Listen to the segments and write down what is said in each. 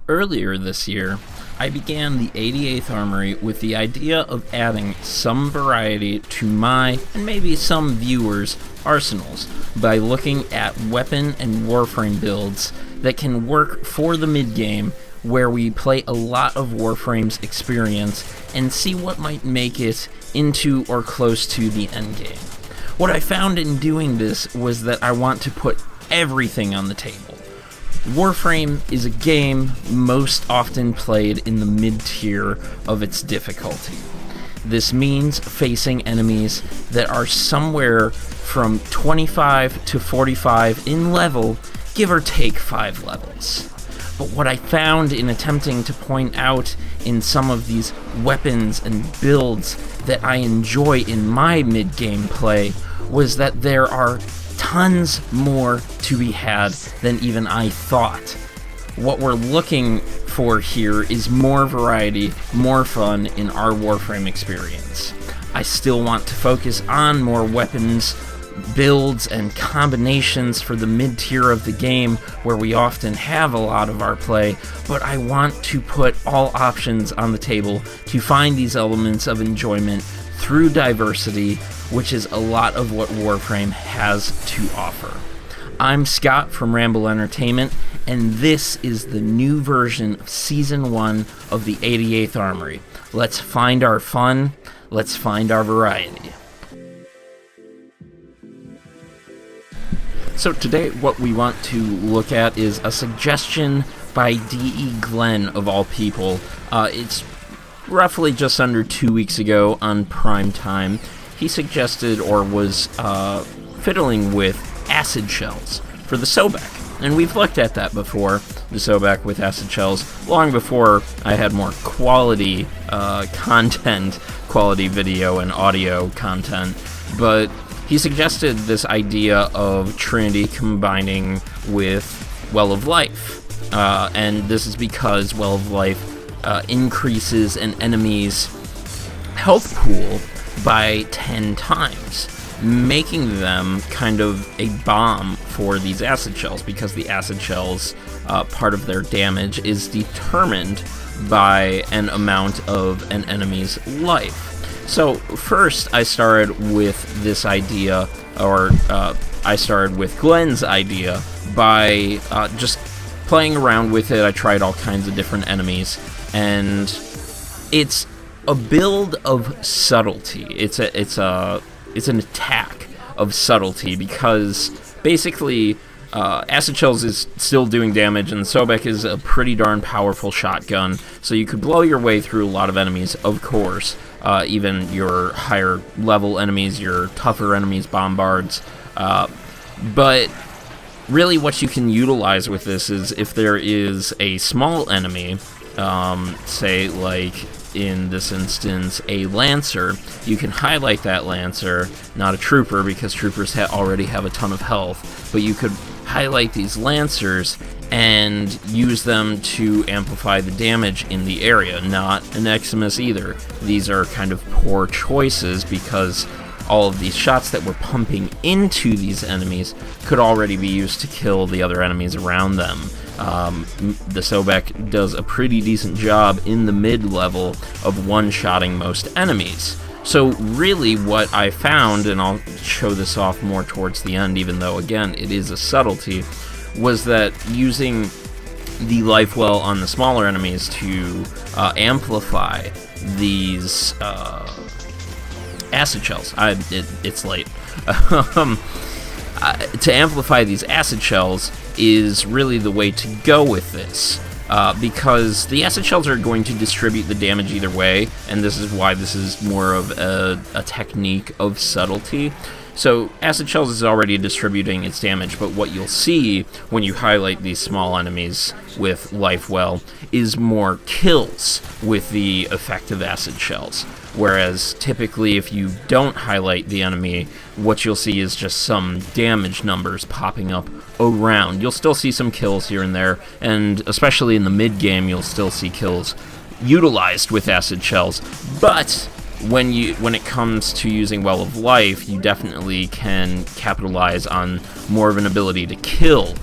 Earlier this year, I began the 88th Armory with the idea of adding some variety to my, and maybe some viewers' arsenals by looking at weapon and Warframe builds that can work for the mid-game, where we play a lot of Warframe's experience and see what might make it into or close to the endgame. What I found in doing this was that I want to put everything on the table. Warframe is a game most often played in the mid-tier of its difficulty. This means facing enemies that are somewhere from 25 to 45 in level, give or take 5 levels. But what I found in attempting to point out in some of these weapons and builds that I enjoy in my mid-game play was that there are tons more to be had than even I thought. What we're looking for here is more variety, more fun in our Warframe experience. I still want to focus on more weapons, builds, and combinations for the mid-tier of the game where we often have a lot of our play, but I want to put all options on the table to find these elements of enjoyment through diversity, which is a lot of what Warframe has to offer. I'm Scott from Ramble Entertainment, and this is the new version of Season 1 of the 88th Armory. Let's find our fun, let's find our variety. So today what we want to look at is a suggestion by D.E. Glen, of all people. It's roughly just under 2 weeks ago on Prime Time. He suggested, or was fiddling with, acid shells for the Sobek. And we've looked at that before, the Sobek with acid shells, long before I had more quality content, quality video and audio content. But he suggested this idea of Trinity combining with Well of Life. And this is because Well of Life increases an enemy's health pool by 10 times, making them kind of a bomb for these acid shells, because the acid shells, part of their damage is determined by an amount of an enemy's life. So first I started with this idea, or I started with Glen's idea by just playing around with it. I tried all kinds of different enemies, and it's a build of subtlety. It's an attack of subtlety, because basically acid shells is still doing damage, and the Sobek is a pretty darn powerful shotgun, so you could blow your way through a lot of enemies, of course, even your higher level enemies, your tougher enemies, bombards, but really what you can utilize with this is if there is a small enemy, say like in this instance a Lancer, you can highlight that Lancer, not a Trooper because Troopers already have a ton of health, but you could highlight these Lancers and use them to amplify the damage in the area. Not an Eximus either. These are kind of poor choices because all of these shots that we're pumping into these enemies could already be used to kill the other enemies around them. The Sobek does a pretty decent job in the mid-level of one-shotting most enemies. So really what I found, and I'll show this off more towards the end, even though again it is a subtlety, was that using the life well on the smaller enemies to amplify these acid shells. It's late. To amplify these acid shells is really the way to go with this, because the acid shells are going to distribute the damage either way, and this is why this is more of a technique of subtlety. So acid shells is already distributing its damage, but what you'll see when you highlight these small enemies with life well is more kills with the effect of acid shells. Whereas typically if you don't highlight the enemy, what you'll see is just some damage numbers popping up around. You'll still see some kills here and there, and especially in the mid-game you'll still see kills utilized with acid shells, but when it comes to using Well of Life, you definitely can capitalize on more of an ability to kill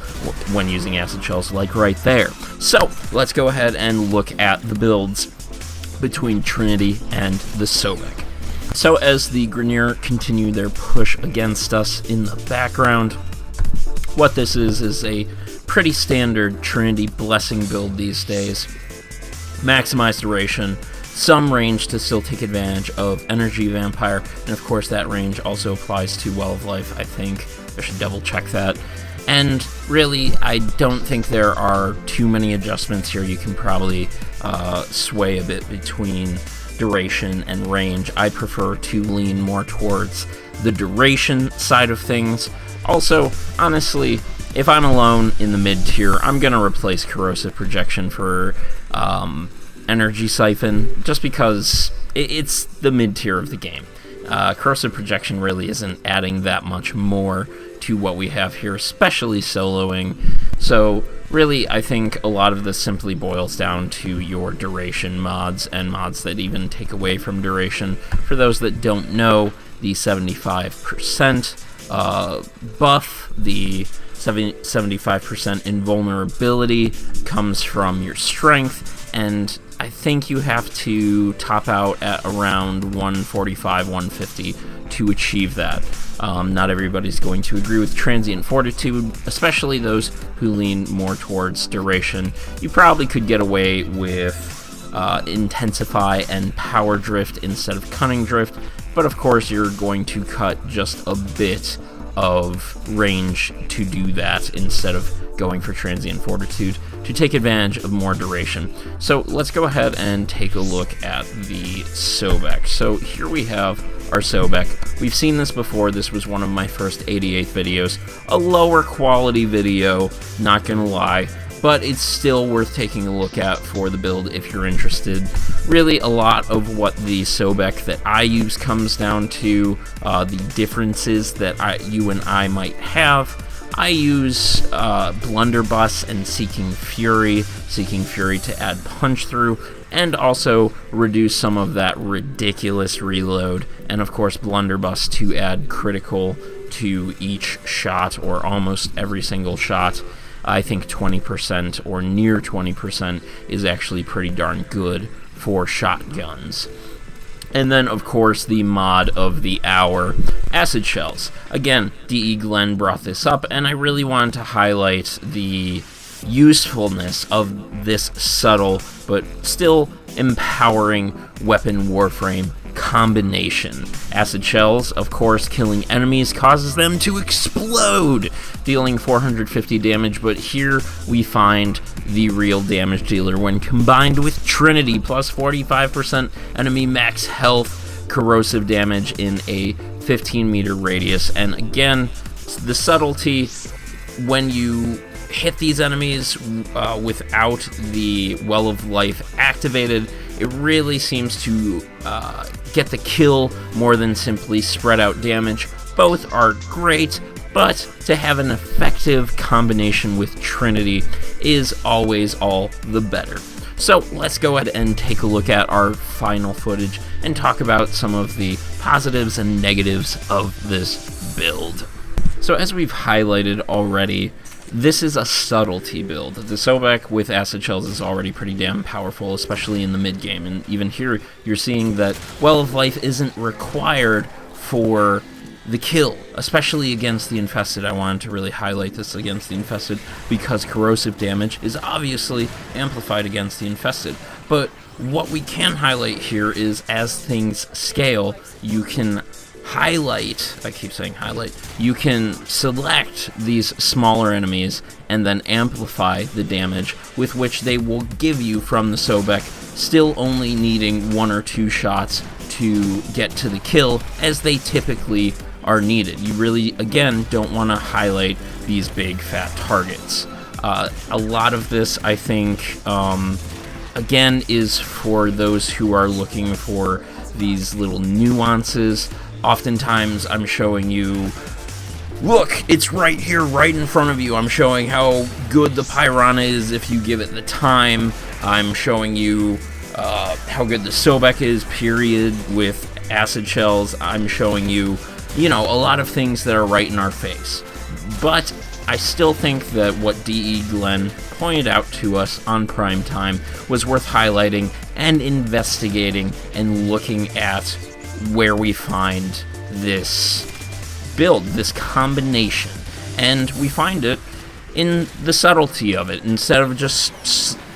when using acid shells, like right there. So let's go ahead and look at the builds between Trinity and the Sobek. So as the Grineer continue their push against us in the background, what this is a pretty standard Trinity Blessing build these days. Maximize duration, some range to still take advantage of Energy Vampire, and of course that range also applies to Well of Life, I think. I should double check that. And really, I don't think there are too many adjustments here. You can probably sway a bit between duration and range. I prefer to lean more towards the duration side of things. Also, honestly, if I'm alone in the mid-tier, I'm going to replace Corrosive Projection for Energy Siphon, just because it's the mid-tier of the game. Corrosive Projection really isn't adding that much more to what we have here, especially soloing. So really, I think a lot of this simply boils down to your duration mods, and mods that even take away from duration. For those that don't know, the 75% buff, the 75% invulnerability comes from your strength, and I think you have to top out at around 145, 150 to achieve that. Not everybody's going to agree with Transient Fortitude, especially those who lean more towards duration. You probably could get away with Intensify and Power Drift instead of Cunning Drift, but of course you're going to cut just a bit of range to do that instead of going for Transient Fortitude to take advantage of more duration. So let's go ahead and take a look at the Sobek. So here we have our Sobek. We've seen this before. This was one of my first 88th videos. A lower quality video, not gonna lie, but it's still worth taking a look at for the build if you're interested. Really, a lot of what the Sobek that I use comes down to the differences that you and I might have. I use Blunderbuss and Seeking Fury to add punch through, and also reduce some of that ridiculous reload, and of course Blunderbuss to add critical to each shot, or almost every single shot. I think 20% or near 20% is actually pretty darn good for shotguns. And then, of course, the mod of the hour, Acid Shells. Again, DE Glen brought this up, and I really wanted to highlight the usefulness of this subtle but still empowering weapon Warframe combination. Acid Shells, of course, killing enemies causes them to explode, dealing 450 damage, but here we find the real damage dealer when combined with Trinity, plus 45% enemy max health, corrosive damage in a 15-meter radius. And again, the subtlety, when you hit these enemies without the Well of Life activated, it really seems to get the kill more than simply spread out damage. Both are great, but to have an effective combination with Trinity is always all the better. So let's go ahead and take a look at our final footage and talk about some of the positives and negatives of this build. So as we've highlighted already, this is a subtlety build. The Sobek with Acid Shells is already pretty damn powerful, especially in the mid-game, and even here you're seeing that Well of Life isn't required for the kill, especially against the Infested. I wanted to really highlight this against the Infested because corrosive damage is obviously amplified against the Infested. But what we can highlight here is as things scale, you can highlight, I keep saying highlight, you can select these smaller enemies and then amplify the damage with which they will give you from the Sobek, still only needing 1 or 2 shots to get to the kill, as they typically are needed. You really, again, don't want to highlight these big fat targets. A lot of this, I think, again, is for those who are looking for these little nuances. Oftentimes, I'm showing you, look, it's right here, right in front of you. I'm showing how good the Piranha is if you give it the time. I'm showing you how good the Sobek is, period, with acid shells. I'm showing you, a lot of things that are right in our face. But I still think that what D.E. Glen pointed out to us on Prime Time was worth highlighting and investigating and looking at where we find this build, this combination. And we find it in the subtlety of it. Instead of just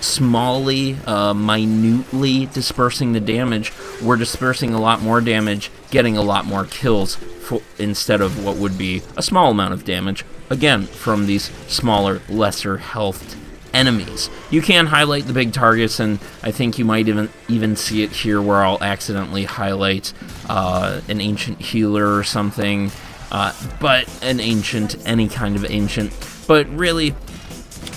smallly, minutely dispersing the damage, we're dispersing a lot more damage, getting a lot more kills instead of what would be a small amount of damage, again, from these smaller, lesser healthed enemies. You can highlight the big targets, and I think you might even see it here where I'll accidentally highlight an ancient healer or something, but any kind of ancient. But really,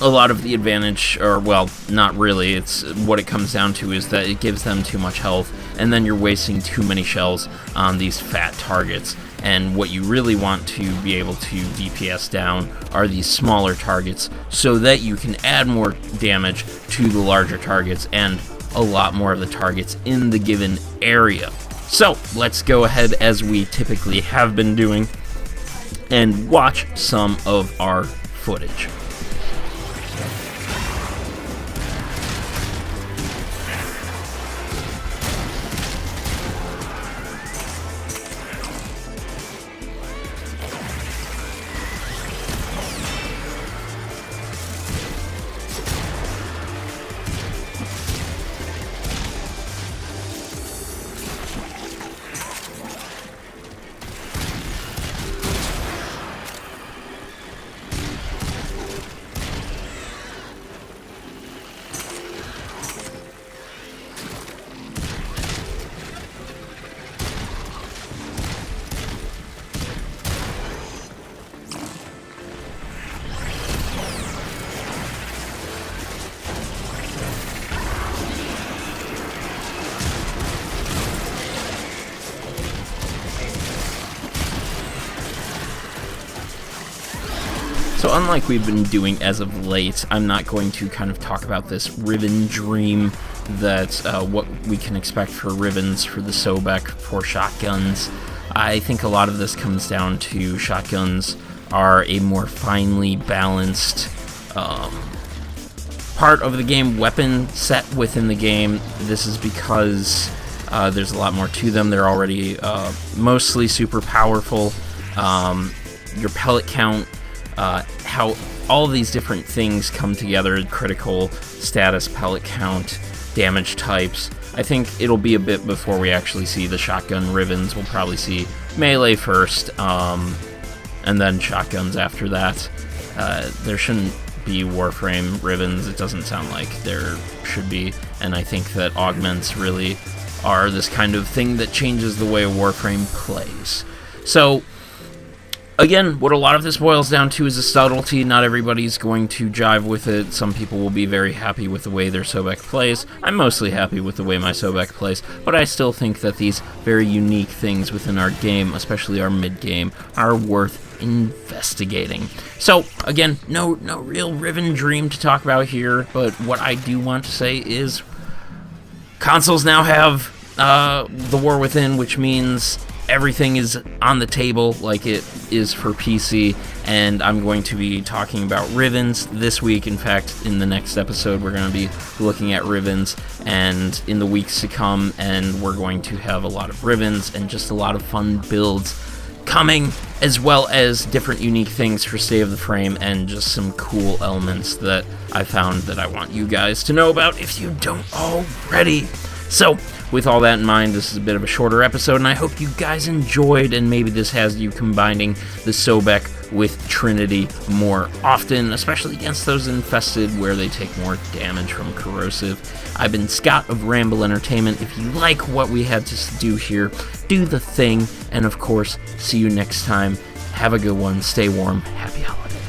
a lot of the advantage, or well, not really, it's what it comes down to is that it gives them too much health, and then you're wasting too many shells on these fat targets. And what you really want to be able to DPS down are these smaller targets so that you can add more damage to the larger targets and a lot more of the targets in the given area. So let's go ahead, as we typically have been doing, and watch some of our footage. So unlike we've been doing as of late, I'm not going to kind of talk about this Riven dream that what we can expect for Rivens for the Sobek for shotguns. I think a lot of this comes down to shotguns are a more finely balanced part of the game, weapon set within the game. This is because there's a lot more to them. They're already mostly super powerful. Your pellet count, how all of these different things come together, critical, status, pellet count, damage types. I think it'll be a bit before we actually see the shotgun Rivens. We'll probably see melee first, and then shotguns after that. There shouldn't be Warframe Rivens. It doesn't sound like there should be, and I think that augments really are this kind of thing that changes the way a Warframe plays. So, again, what a lot of this boils down to is a subtlety. Not everybody's going to jive with it. Some people will be very happy with the way their Sobek plays. I'm mostly happy with the way my Sobek plays, but I still think that these very unique things within our game, especially our mid-game, are worth investigating. So, again, no real Riven dream to talk about here, but what I do want to say is consoles now have the War Within, which means everything is on the table like it is for PC, and I'm going to be talking about Rivens this week. In fact, in the next episode, we're going to be looking at Rivens, and in the weeks to come, and we're going to have a lot of Rivens and just a lot of fun builds coming, as well as different unique things for State of the Frame and just some cool elements that I found that I want you guys to know about if you don't already. So, with all that in mind, this is a bit of a shorter episode, and I hope you guys enjoyed, and maybe this has you combining the Sobek with Trinity more often, especially against those infested where they take more damage from corrosive. I've been Scott of Ramble Entertainment. If you like what we had to do here, do the thing, and of course, see you next time. Have a good one, stay warm, happy holidays.